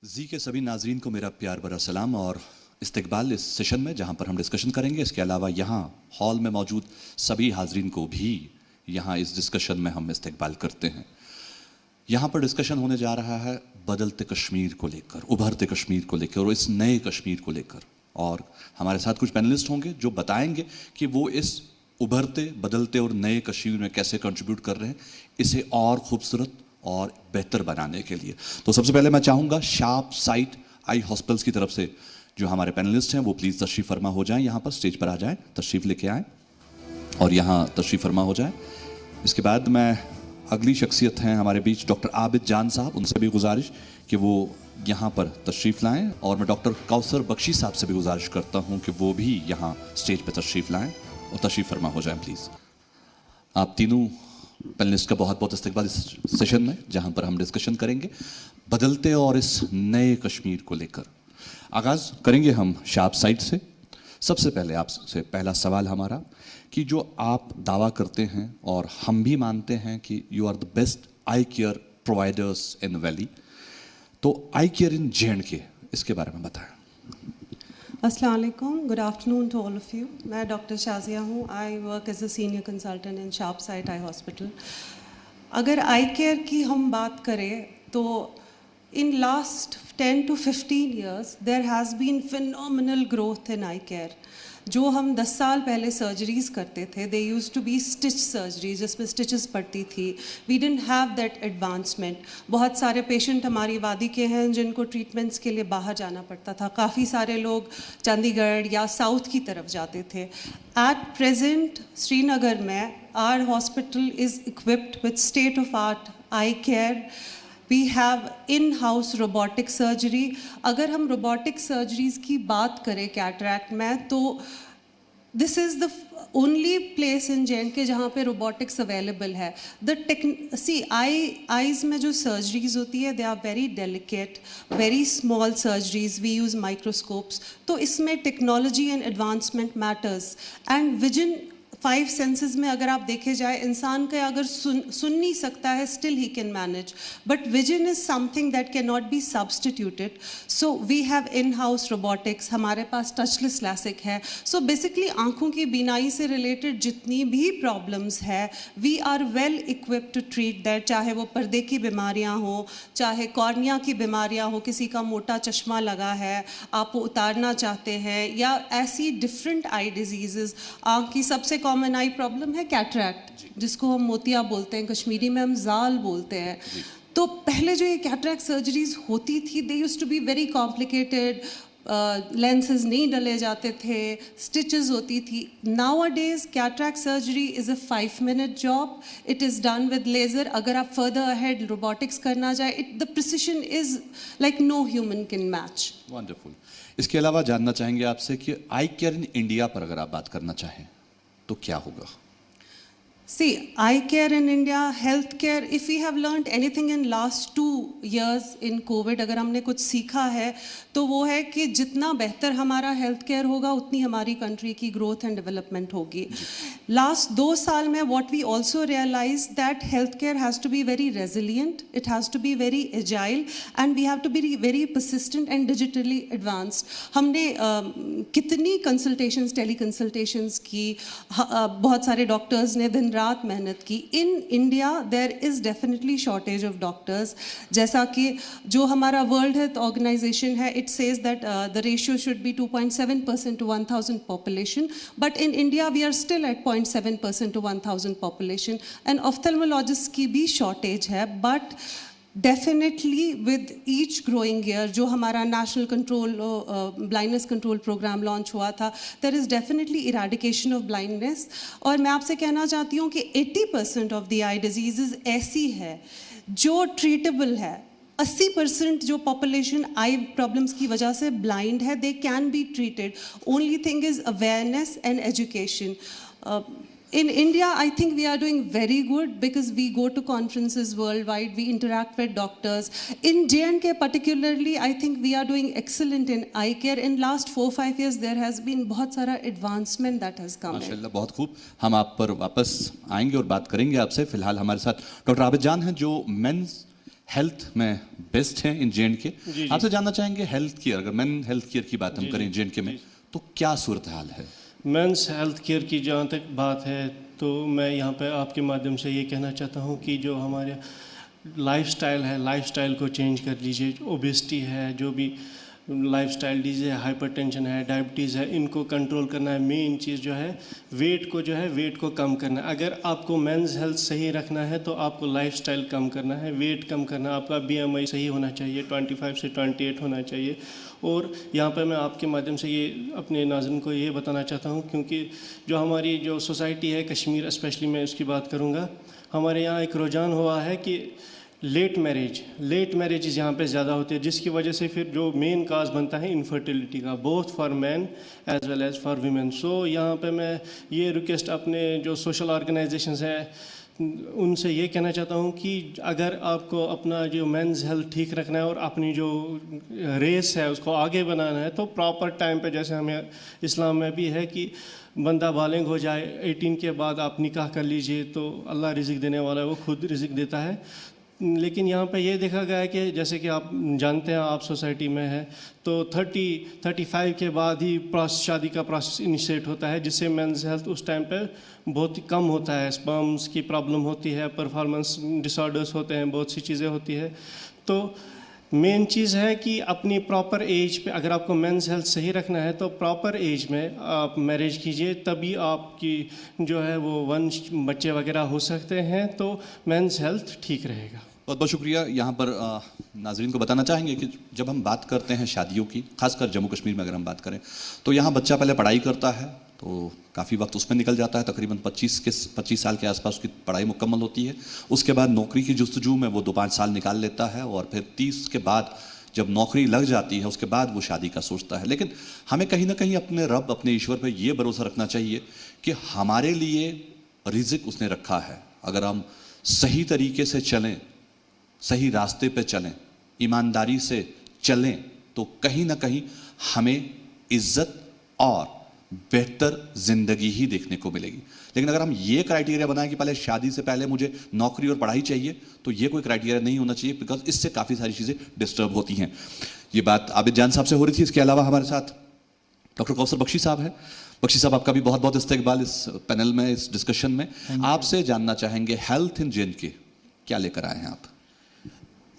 जी के सभी नाजरीन को मेरा प्यार भरा सलाम और इस्तकबाल इस सेशन में, जहाँ पर हम डिस्कशन करेंगे। इसके अलावा यहाँ हॉल में मौजूद सभी हाजरीन को भी यहाँ इस डिस्कशन में हम इस्तकबाल करते हैं। यहाँ पर डिस्कशन होने जा रहा है बदलते कश्मीर को लेकर, उभरते कश्मीर को लेकर और इस नए कश्मीर को लेकर। और हमारे साथ कुछ पैनलिस्ट होंगे जो बताएंगे कि वो इस उभरते, बदलते और नए कश्मीर में कैसे कंट्रीब्यूट कर रहे हैं इसे और खूबसूरत और बेहतर बनाने के लिए। तो सबसे पहले मैं चाहूँगा शार्प साइट आई हॉस्पिटल्स की तरफ से जो हमारे पैनलिस्ट हैं वो प्लीज़ तशरीफ़ फरमा हो जाएं, यहाँ पर स्टेज पर आ जाएं, तशरीफ़ लेके आएँ और यहाँ तशरीफ़ फरमा हो जाएं। इसके बाद मैं अगली शख्सियत हैं हमारे बीच डॉक्टर आबिद जान साहब, उनसे भी गुजारिश कि वो यहाँ पर तशरीफ़ लाएँ। और मैं डॉक्टर कौसर बख्शी साहब से भी गुजारिश करता हूँ कि वो भी यहाँ स्टेज पर तशरीफ़ लाएँ और तशरीफ़ फरमा हो जाएँ प्लीज़। आप तीनों पैनलिस्ट का बहुत बहुत इस्तकबाल इस सेशन में, जहाँ पर हम डिस्कशन करेंगे बदलते और इस नए कश्मीर को लेकर। आगाज़ करेंगे हम शार्प साइट से। सबसे पहले आपसे पहला सवाल हमारा कि जो आप दावा करते हैं और हम भी मानते हैं कि you are the best eye care providers in valley, तो आई केयर इन J&K, इसके बारे में बताएं। अस्सलाम वालेकुम, good afternoon to all of you. मैं डॉक्टर शाजिया हूँ। I work as a senior consultant in Sharp Sight eye hospital. अगर आई केयर की हम बात करें तो in last 10 to 15 years there has been phenomenal growth in eye care. जो हम 10 साल पहले सर्जरीज़ करते थे, they use to be stitch surgery जिसमें स्टिचेस पड़ती थी। We didn't have that advancement. बहुत सारे पेशेंट हमारी वादी के हैं जिनको ट्रीटमेंट्स के लिए बाहर जाना पड़ता था। काफ़ी सारे लोग चंडीगढ़ या साउथ की तरफ जाते थे। एट प्रेजेंट श्रीनगर में our hospital is equipped with state of art eye care. We have in-house robotic surgery. अगर हम robotic surgeries की बात करें कैटरैक्ट में, तो this is the only place in J&K जहाँ पे robotics available है। eyes में जो surgeries होती है, they are very delicate, very small surgeries. We use microscopes. तो इसमें technology and advancement matters. And vision 5 senses में अगर आप देखे जाए, इंसान का अगर सुन नहीं सकता है, still he can manage. But vision is something that cannot be substituted. So we have in-house robotics. हमारे पास touchless LASIK है. So basically आँखों की बीनाई से related जितनी भी problems है, we are well equipped to treat that. चाहे वो पर्दे की बीमारियाँ हो, चाहे कॉर्निया की बीमारियाँ हो, किसी का मोटा चश्मा लगा है, आप वो उतारना चाहते हैं, या ऐसी different eye diseases। आँख की सबसे कॉमन आई प्रॉब्लम है कैटरैक्ट, जिसको हम मोतिया बोलते हैं, कश्मीरी में हम जाल बोलते हैं। तो पहले जो ये कैटरैक्ट सर्जरीज होती थी, they used to be very complicated, lenses नहीं डले जाते थे, स्टिचेस होती थी। Nowadays cataract surgery is a 5-minute job. It is done with laser. अगर आप फर्दर अहेड रोबोटिक्स करना चाहे, the precision is like no human can match. Wonderful. इसके अलावा जानना चाहेंगे आपसे कि आई केयर इन इंडिया पर अगर आप बात करना चाहें तो क्या होगा? See, eye care in India, health care, if we have learned anything in last 2 years in COVID, अगर हमने कुछ सीखा है तो वो है कि जितना बेहतर हमारा हेल्थ केयर होगा, उतनी हमारी कंट्री की ग्रोथ एंड डेवलपमेंट होगी। लास्ट 2 साल में what we also realized that health care has to be very resilient, it has to be very agile, and we have to be very persistent and digitally advanced. हमने कितनी consultations, tele consultations की, बहुत सारे doctors ने दिन रात मेहनत की। In India there is definitely shortage of doctors. जैसा कि जो हमारा वर्ल्ड हेल्थ ऑर्गेनाइजेशन है, it says that the ratio should be 2.7% to 1000 population, but in India we are still at 0.7% to 1000 population, and ophthalmologist की भी shortage है। But definitely with each growing year, जो हमारा national control blindness control programme launch हुआ था, there is definitely eradication of blindness. और मैं आपसे कहना चाहती हूँ कि 80% ऑफ द आई डिजीज़ ऐसी है जो ट्रीटेबल है। 80% जो पॉपुलेशन आई प्रॉब्लम्स की वजह से ब्लाइंड है, they can be treated. Only thing is awareness and education. In India, I think we are doing very good because we go to conferences worldwide, we interact with doctors. In J&K particularly, I think we are doing excellent in eye care. In last 4-5 years, there has been बहुत सारा advancement that has come in. माशाल्लाह, बहुत खूब। हम आप पर वापस आएंगे और बात करेंगे आपसे। फिलहाल हमारे साथ डॉक्टर आबिद जान हैं जो मेंस हेल्थ में बेस्ट हैं इन जे के। आपसे जानना चाहेंगे हेल्थ केयर, अगर मेन हेल्थ केयर की बात हम करें जे में, तो क्या सूरत हाल है? मेंस हेल्थ केयर की जहाँ तक बात है तो मैं यहाँ पे आपके माध्यम से ये कहना चाहता हूँ कि जो हमारे लाइफस्टाइल है, लाइफस्टाइल को चेंज कर लीजिए। ओबेसिटी है, जो भी लाइफस्टाइल डिजीज है, हाइपरटेंशन है, डायबिटीज़ है, इनको कंट्रोल करना है। मेन चीज़ जो है वेट को कम करना है। अगर आपको मेंस हेल्थ सही रखना है तो आपको लाइफस्टाइल कम करना है, वेट कम करना है। आपका BMI सही होना चाहिए, 25 से 28 होना चाहिए। और यहाँ पर मैं आपके माध्यम से ये अपने नाज़रीन को ये बताना चाहता हूँ, क्योंकि जो हमारी जो सोसाइटी है कश्मीर स्पेशली, मैं उसकी बात करूँगा। हमारे यहाँ एक रुझान हुआ है कि लेट मैरिज यहाँ पे ज़्यादा होती है, जिसकी वजह से फिर जो मेन काज बनता है इनफर्टिलिटी का, both for man as well as for women. So यहाँ पे मैं ये रिक्वेस्ट अपने जो सोशल ऑर्गेनाइजेशंस हैं उनसे ये कहना चाहता हूँ कि अगर आपको अपना जो मेंस हेल्थ ठीक रखना है और अपनी जो रेस है उसको आगे बनाना है, तो प्रॉपर टाइम पे, जैसे हमें इस्लाम में भी है कि बंदा बालिग हो जाए, 18 के बाद आप निकाह कर लीजिए, तो अल्लाह रिज़िक देने वाला है, वो खुद रिज़िक देता है। लेकिन यहाँ पे ये देखा गया है कि जैसे कि आप जानते हैं, आप सोसाइटी में है, तो 35 के बाद ही शादी का प्रोसेस इनिशिएट होता है, जिससे मेंस हेल्थ उस टाइम पे बहुत ही कम होता है। स्पर्म्स की प्रॉब्लम होती है, परफॉर्मेंस डिसऑर्डर्स होते हैं, बहुत सी चीज़ें होती है। तो मेन चीज़ है कि अपनी प्रॉपर एज पे, अगर आपको मेंस हेल्थ सही रखना है तो प्रॉपर एज में आप मैरिज कीजिए, तभी आपकी जो है वो वंश बच्चे वगैरह हो सकते हैं, तो मेंस हेल्थ ठीक रहेगा। बहुत बहुत शुक्रिया। यहाँ पर नाजरीन को बताना चाहेंगे कि जब हम बात करते हैं शादियों की, खासकर जम्मू कश्मीर में अगर हम बात करें, तो यहाँ बच्चा पहले पढ़ाई करता है, तो काफ़ी वक्त उसमें निकल जाता है, तकरीबन 25 साल के आसपास उसकी पढ़ाई मुकम्मल होती है। उसके बाद नौकरी की जुस्तजू में वो 2-5 साल निकाल लेता है, और फिर 30 के बाद जब नौकरी लग जाती है उसके बाद वो शादी का सोचता है। लेकिन हमें कहीं ना कहीं अपने रब, अपने ईश्वर पर ये भरोसा रखना चाहिए कि हमारे लिए रिज़िक उसने रखा है। अगर हम सही तरीके से चलें, सही रास्ते पे चलें, ईमानदारी से चलें, तो कहीं ना कहीं हमें इज्जत और बेहतर ज़िंदगी ही देखने को मिलेगी। लेकिन अगर हम ये क्राइटेरिया बनाएं कि पहले शादी से पहले मुझे नौकरी और पढ़ाई चाहिए, तो ये कोई क्राइटेरिया नहीं होना चाहिए, बिकॉज इससे काफ़ी सारी चीज़ें डिस्टर्ब होती हैं। ये बात आबिद जान साहब से हो रही थी। इसके अलावा हमारे साथ डॉक्टर कौसर बख्शी साहब हैं। बख्शी साहब, आपका भी बहुत बहुत इस्तकबाल इस पैनल में, इस डिस्कशन में। आपसे जानना चाहेंगे हेल्थ इन जे क्या लेकर आए हैं आप?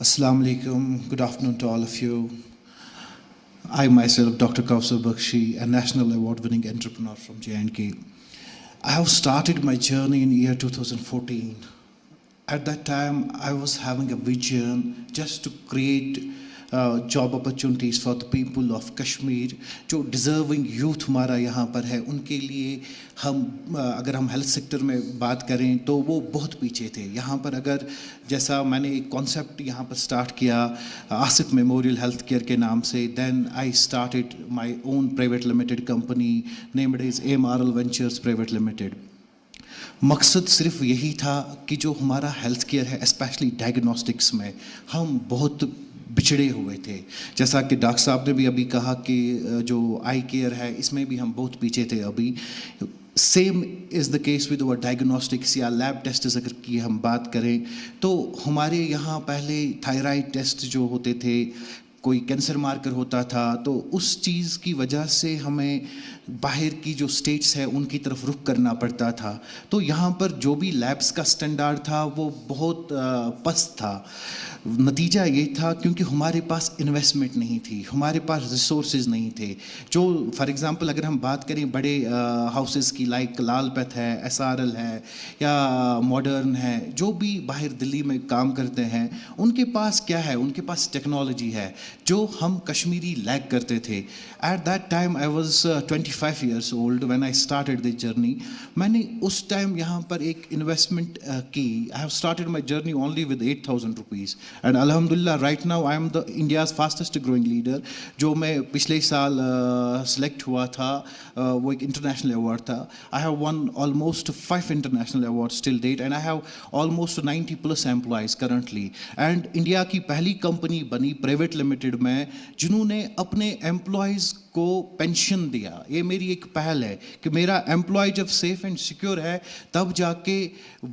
Assalamu alaikum. Good afternoon to all of you. I myself, Dr. Kausar Bakshi, a national award-winning entrepreneur from J&K. I have started my journey in year 2014. At that time, I was having a vision just to create job opportunities for the people of Kashmir. जो deserving youth हमारा यहाँ पर है, उनके लिए हम अगर हम हेल्थ सेक्टर में बात करें तो वो बहुत पीछे थे। यहाँ पर अगर जैसा मैंने एक कॉन्सेप्ट यहाँ पर स्टार्ट किया आसिफ मेमोरियल हेल्थ केयर के नाम से, then I started my own private limited company named is AMRL ventures private limited. मकसद सिर्फ यही था कि जो हमारा हेल्थ केयर है, स्पेशली डायग्नोस्टिक्स में, हम बहुत बिछड़े हुए थे। जैसा कि डॉक्टर साहब ने भी अभी कहा कि जो आई केयर है इसमें भी हम बहुत पीछे थे। अभी same is the case with our diagnostics या लैब टेस्ट अगर की हम बात करें, तो हमारे यहाँ पहले थायराइड टेस्ट जो होते थे, कोई कैंसर मार्कर होता था, तो उस चीज़ की वजह से हमें बाहर की जो स्टेट्स है उनकी तरफ रुख करना पड़ता था। तो यहाँ पर जो भी लैब्स का स्टैंडर्ड था वो बहुत पस्त था। नतीजा ये था क्योंकि हमारे पास इन्वेस्टमेंट नहीं थी, हमारे पास रिसोर्सेज नहीं थे। जो फॉर एग्जांपल अगर हम बात करें बड़े हाउसेस की, लाइक लालपत है, SRL है या मॉडर्न है, जो भी बाहर दिल्ली में काम करते हैं, उनके पास क्या है? उनके पास टेक्नोलॉजी है जो हम कश्मीरी लैक करते थे। At that time I was 25 years old when I started this journey. मैंने उस टाइम यहाँ पर एक इन्वेस्टमेंट की। I have started my journey only with 8,000 rupees. And Alhamdulillah, right now I am the India's fastest growing leader. जो मैं पिछले साल select हुआ था, वो एक international award था. I have won almost 5 international awards till date, and I have almost 90 plus employees currently. And India की पहली कंपनी बनी प्राइवेट लिमिटेड में जिन्होंने अपने एम्प्लॉयज़ को पेंशन दिया. ये मेरी एक पहल है कि मेरा एम्प्लॉय जब सेफ एंड सिक्योर है तब जाके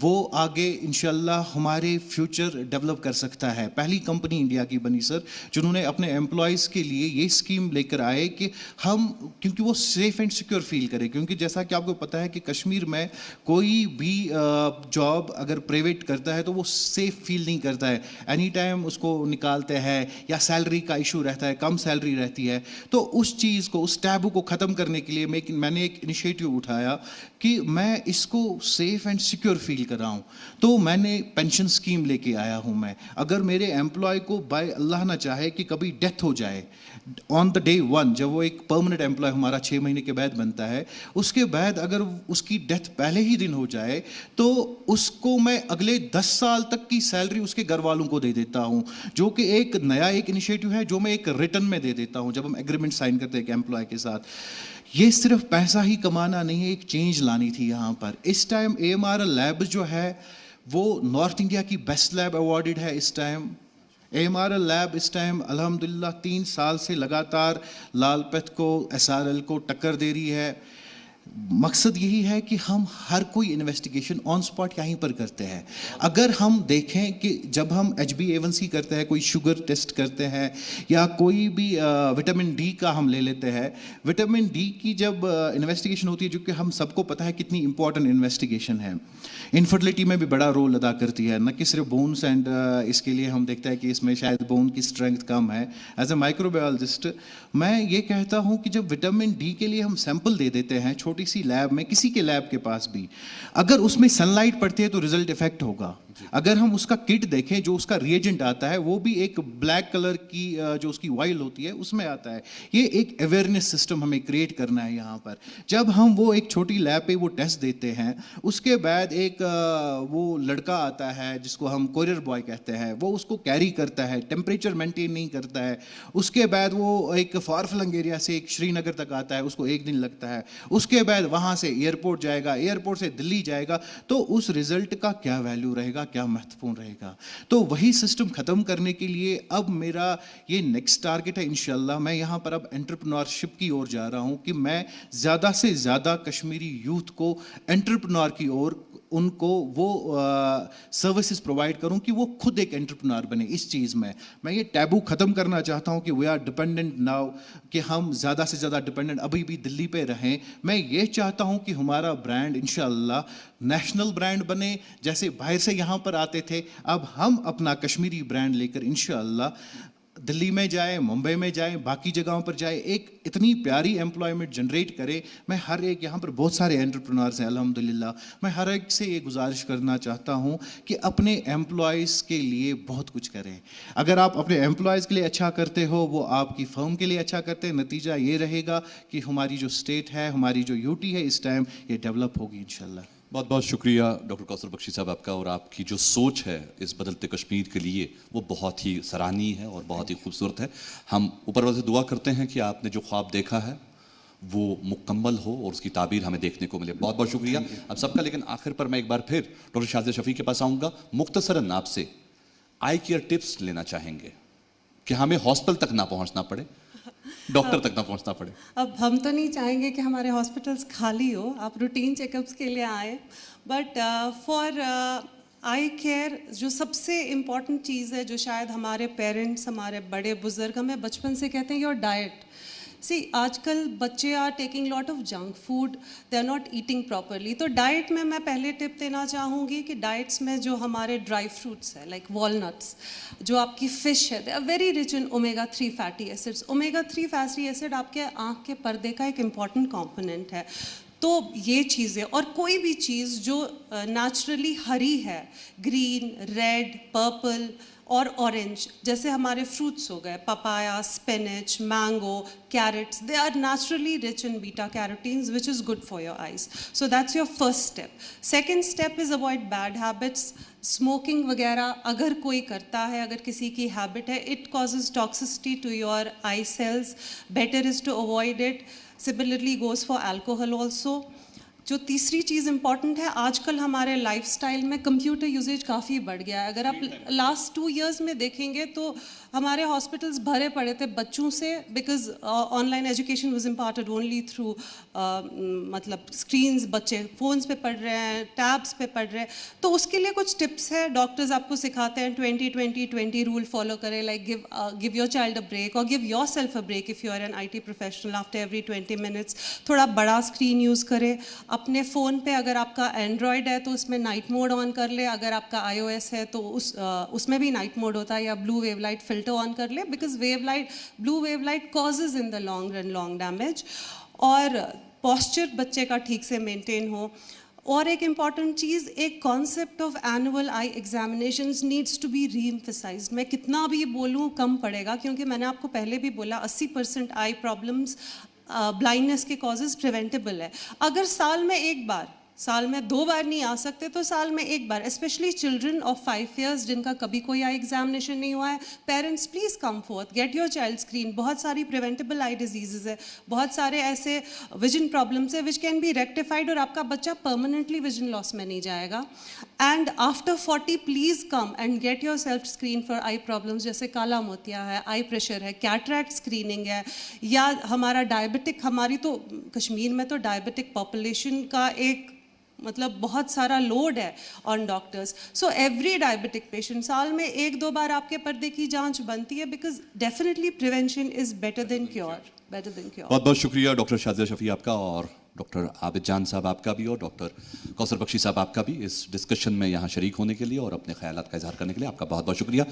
वो आगे इंशाल्लाह हमारे फ्यूचर डेवलप कर सकता है. पहली कंपनी इंडिया की बनी सर जिन्होंने अपने एम्प्लॉयज़ के लिए ये स्कीम लेकर आए कि हम, क्योंकि वो सेफ एंड सिक्योर फील करें. क्योंकि जैसा कि आपको पता है कि कश्मीर में कोई भी जॉब अगर प्राइवेट करता है तो वो सेफ फील नहीं करता है. एनी टाइम उसको निकालते हैं या सैलरी का इशू रहता है, कम सैलरी रहती है. तो उस चीज़ को, उस टैबू को ख़त्म करने के लिए मैंने एक इनिशिएटिव उठाया कि मैं इसको सेफ एंड सिक्योर फील कर रहा हूँ. तो मैंने पेंशन स्कीम लेके आया हूँ. मैं अगर मेरे एम्प्लॉय को बाय अल्लाह ना चाहे कि कभी डेथ हो जाए ऑन द डे वन, जब वो एक परमानेंट एम्प्लॉय हमारा 6 महीने के बाद बनता है, उसके बाद अगर उसकी डेथ पहले ही दिन हो जाए तो उसको मैं अगले 10 साल तक की सैलरी उसके घर वालों को दे देता हूँ. जो कि एक नया एक इनिशिएटिव है जो मैं एक रिटर्न में दे देता हूँ जब हम एग्रीमेंट साइन करते हैं एक एम्प्लॉय के साथ. ये सिर्फ पैसा ही कमाना नहीं है, एक चेंज लानी थी यहाँ पर. इस टाइम AMRL लैब जो है वो नॉर्थ इंडिया की बेस्ट लैब अवॉर्डेड है. इस टाइम AMRL लैब इस टाइम अल्हम्दुलिल्लाह 3 साल से लगातार लालपत को, SRL को टक्कर दे रही है. मकसद यही है कि हम हर कोई इन्वेस्टिगेशन ऑन स्पॉट यहीं पर करते हैं. अगर हम देखें कि जब हम HbA1c करते हैं, कोई शुगर टेस्ट करते हैं या कोई भी विटामिन डी का हम ले लेते हैं, विटामिन डी की जब इन्वेस्टिगेशन होती है, जो कि हम सबको पता है कितनी इंपॉर्टेंट इन्वेस्टिगेशन है, इनफर्टिलिटी में भी बड़ा रोल अदा करती है. न कि सिर्फ बोन्स एंड इसके लिए हम देखते हैं कि इसमें शायद बोन की स्ट्रेंथ कम है. एज ए माइक्रोबायोलॉजिस्ट मैं ये कहता हूँ कि जब विटामिन डी के लिए हम सैंपल दे देते हैं छोटी सी लैब में, किसी के लैब के पास भी, अगर उसमें सनलाइट पड़ती है तो रिजल्ट इफेक्ट होगा. अगर हम उसका किट देखें, जो उसका रिएजेंट आता है वो भी एक ब्लैक कलर की जो उसकी वाइल होती है उसमें आता है. ये एक अवेयरनेस सिस्टम हमें क्रिएट करना है यहाँ पर. जब हम वो एक छोटी लैब पे वो टेस्ट देते हैं, उसके बाद एक वो लड़का आता है जिसको हम कोरियर बॉय कहते हैं, वो उसको कैरी करता है, टेम्परेचर मेंटेन नहीं करता है. उसके बाद वो एक फारफलंग एरिया से एक श्रीनगर तक आता है, उसको 1 दिन लगता है. उसके बाद वहाँ से एयरपोर्ट जाएगा, एयरपोर्ट से दिल्ली जाएगा. तो उस रिजल्ट का क्या वैल्यू रहेगा, क्या महत्वपूर्ण रहेगा. तो वही सिस्टम ख़त्म करने के लिए अब मेरा ये नेक्स्ट टारगेट है. इंशाल्लाह मैं यहाँ पर अब एंटरप्रेन्योरशिप की ओर जा रहा हूँ कि मैं ज़्यादा से ज़्यादा कश्मीरी यूथ को एंटरप्रेन्योर की ओर, उनको वो सर्विसेज प्रोवाइड करूं कि वो खुद एक एंटरप्रेन्योर बने. इस चीज़ में मैं ये टैबू ख़त्म करना चाहता हूं कि वी आर डिपेंडेंट नाउ, कि हम ज़्यादा से ज़्यादा डिपेंडेंट अभी भी दिल्ली पे रहें. मैं ये चाहता हूं कि हमारा ब्रांड इंशाअल्लाह नेशनल ब्रांड बने. जैसे बाहर से यहाँ पर आते थे, अब हम अपना कश्मीरी ब्रांड लेकर इंशाअल्लाह दिल्ली में जाए, मुंबई में जाए, बाकी जगहों पर जाए, एक इतनी प्यारी एम्प्लॉयमेंट जनरेट करे. मैं हर एक, यहाँ पर बहुत सारे एंटरप्रेन्योर्स हैं अल्हम्दुलिल्लाह, मैं हर एक से ये गुजारिश करना चाहता हूँ कि अपने एम्प्लॉयज़ के लिए बहुत कुछ करें. अगर आप अपने एम्प्लॉयज़ के लिए अच्छा करते हो, वो आपकी फर्म के लिए अच्छा करते हैं. नतीजा ये रहेगा कि हमारी जो स्टेट है, हमारी जो यूटी है इस टाइम, ये डेवलप होगी इंशाल्लाह. बहुत बहुत शुक्रिया डॉक्टर कौसर बख्शी साहब आपका. और आपकी जो सोच है इस बदलते कश्मीर के लिए वो बहुत ही सराहनीय है और बहुत ही खूबसूरत है. हम ऊपर वाले से दुआ करते हैं कि आपने जो ख्वाब देखा है वो मुकम्मल हो और उसकी ताबीर हमें देखने को मिले. बहुत बहुत शुक्रिया आप सबका. लेकिन आखिर पर मैं एक बार फिर डॉक्टर शाज़िया शफ़ी के पास आऊँगा. मुख्तसरन आपसे आई केयर टिप्स लेना चाहेंगे कि हमें हॉस्पिटल तक ना पहुँचना पड़े, डॉक्टर तक ना पहुंचना पड़े. अब हम तो नहीं चाहेंगे कि हमारे हॉस्पिटल्स खाली हो, आप रूटीन चेकअप्स के लिए आए. बट फॉर आई केयर जो सबसे इम्पॉर्टेंट चीज़ है, जो शायद हमारे पेरेंट्स, हमारे बड़े बुजुर्ग हमें बचपन से कहते हैं, योर डाइट. सी आजकल बच्चे are taking lot of junk food, they are not eating properly. तो डाइट में मैं पहले टिप देना चाहूँगी कि डाइट्स में जो हमारे ड्राई फ्रूट्स है, लाइक वॉलनट्स, जो आपकी फ़िश है, they are very rich in omega-3 fatty acids. omega-3 fatty acid आपके आँख के पर्दे का एक इम्पॉर्टेंट कॉम्पोनेंट है. तो ये चीज़ें, और कोई भी चीज़ जो नेचुरली हरी है, ग्रीन, रेड, पर्पल और ऑरेंज, जैसे हमारे फ्रूट्स हो गए, papaya, spinach, mango, carrots, they are naturally rich in beta carotenes which is good for your eyes. So that's your first step. Second step is avoid bad habits. Smoking वगैरह अगर कोई करता है, अगर किसी की हैबिट है, it causes toxicity to your eye cells. Better is to avoid it. Similarly goes for alcohol also. جو تیسری چیز امپورٹنٹ ہے، آج کل ہمارے لائف اسٹائل میں کمپیوٹر یوزیج کافی بڑھ گیا ہے. اگر آپ لاسٹ 2 ایئرس میں دیکھیں گے تو ہمارے ہاسپٹلس بھرے پڑے تھے بچوں سے، because online education was imparted only through مطلب اسکرینز. بچے فونس پہ پڑھ رہے ہیں، ٹیبس پہ پڑھ رہے ہیں. تو اس کے لیے کچھ ٹپس ہے، ڈاکٹرز آپ کو سکھاتے ہیں 20-20-20 رول فالو کرے، like give your child a break or give yourself a break if you are an IT professional after every 20 minutes. تھوڑا بڑا اسکرین یوز کرے. اپنے فون پہ اگر آپ کا اینڈرائڈ ہے تو اس میں نائٹ موڈ آن کر لے، اگر آپ کا آئی او ایس ہے تو اس میں بھی نائٹ موڈ ہوتا ہے، یا blue wave light filter on کر لے، because blue wave light causes in the long run long damage. اور پوسچر بچے کا ٹھیک سے مینٹین ہو. اور ایک امپورٹنٹ چیز، ایک concept of annual eye examinations needs to be re-emphasised. میں کتنا بھی بولوں کم پڑے گا، کیونکہ میں نے آپ کو پہلے بھی بولا 80% آئی پرابلمس بلائنڈنس کے کازز پریونٹیبل ہے. اگر سال میں 1 بار، سال میں 2 بار نہیں آ سکتے تو سال میں 1 بار، اسپیشلی چلڈرن آف 5 ایئرس جن کا کبھی کوئی آئی ایگزامینیشن نہیں ہوا ہے. Parents please come forth, get your child screen. بہت ساری پریونٹیبل آئی ڈیزیزز ہے، بہت سارے ایسے ویژن پرابلمس ہیں وچ کین بی ریکٹیفائڈ، اور آپ کا بچہ پرماننٹلی ویژن لاس میں نہیں جائے گا. And after 40 please come and get yourself screen for eye problems, جیسے کالا موتیا ہے، آئی پریشر ہے، کیٹریکٹ اسکریننگ ہے، یا ہمارا ڈائبٹک. ہماری تو کشمیر میں تو ڈائبٹک پاپولیشن کا ایک مطلب بہت سارا لوڈ ہے on doctors. So every diabetic patient سال میں 1-2 بار آپ کے پردے کی جانچ بنتی ہے، because definitely prevention is better than cure. بہت بہت شکریہ ڈاکٹر شازیہ شفیع آپ کا، اور ڈاکٹر عابد جان صاحب آپ کا بھی، اور ڈاکٹر کوثر بخشی صاحب آپ کا بھی، اس ڈسکشن میں یہاں شریک ہونے کے لیے اور اپنے خیالات کا اظہار کرنے کے لیے آپ کا بہت بہت شکریہ.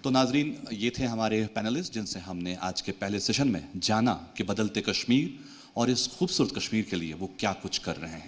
تو ناظرین، یہ تھے ہمارے پینلسٹ جن سے ہم نے آج کے پہلے سیشن میں جانا کہ بدلتے کشمیر اور اس خوبصورت کشمیر کے لیے وہ کیا کچھ کر رہے ہیں.